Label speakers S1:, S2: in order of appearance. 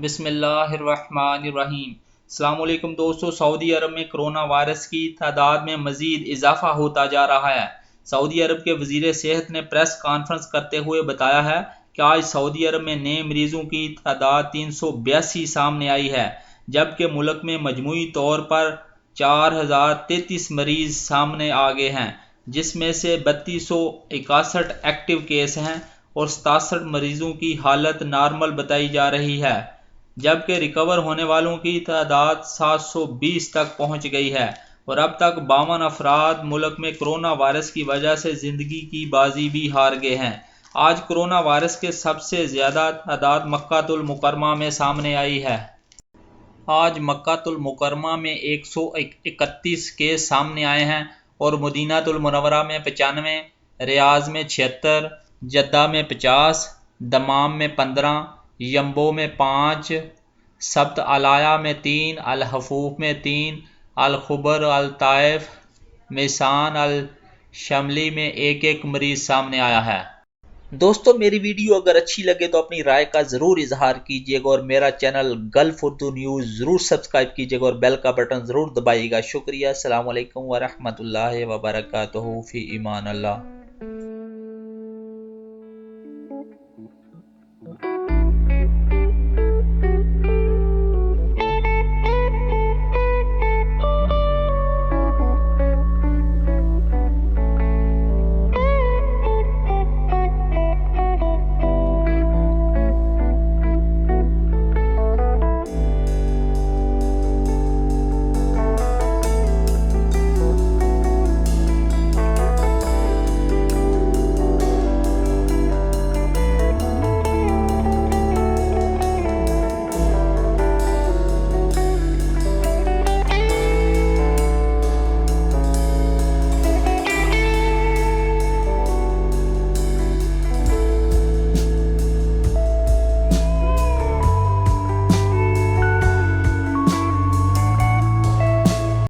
S1: बिस्मिल्लाहिर्रहमानिर्रहीम। अस्सलाम वालेकुम दोस्तों, सऊदी अरब में कोरोना वायरस की तादाद में मजीद इजाफा होता जा रहा है। सऊदी अरब के वजीर सेहत ने प्रेस कॉन्फ्रेंस करते हुए बताया है कि आज सऊदी अरब में नए मरीजों की तादाद 382 सामने आई है, जबकि मुल्क में मजमूई तौर पर 4033 मरीज सामने आ गए हैं, जिसमें से 3261 एक्टिव केस हैं और 67 मरीजों की हालत नॉर्मल बताई जा रही है, जबकि रिकवर होने वालों की तादाद 720 तक पहुंच गई है और अब तक 52 अफराद मुल्क में कोरोना वायरस की वजह से जिंदगी की बाजी भी हार गए हैं। आज कोरोना वायरस के सबसे ज्यादा तादाद मक्कातुल मुकरमा में सामने आई है। आज मक्कातुल मुकरमा में 131 केस सामने आए हैं और मदीनातुल मुनव्वरा में 95, रियाज में 76, जद्दा में 50, दमाम में 15, यम्बो में 5, सब्त अलाया में 3, अल हफूफ में 3, अल खुबर, अल ताइफ, मिसान, अल शमली में एक मरीज सामने आया है। दोस्तों, मेरी वीडियो अगर अच्छी लगे तो अपनी राय का ज़रूर इजहार कीजिएगा और मेरा चैनल गल्फ उर्दू न्यूज़ ज़रूर सब्सक्राइब कीजिएगा और बेल का बटन ज़रूर दबाइएगा। शुक्रिया। अस्सलाम वालेकुम व रहमतुल्लाहि व बरकातुहू। फ़ी ईमान अल्लाह।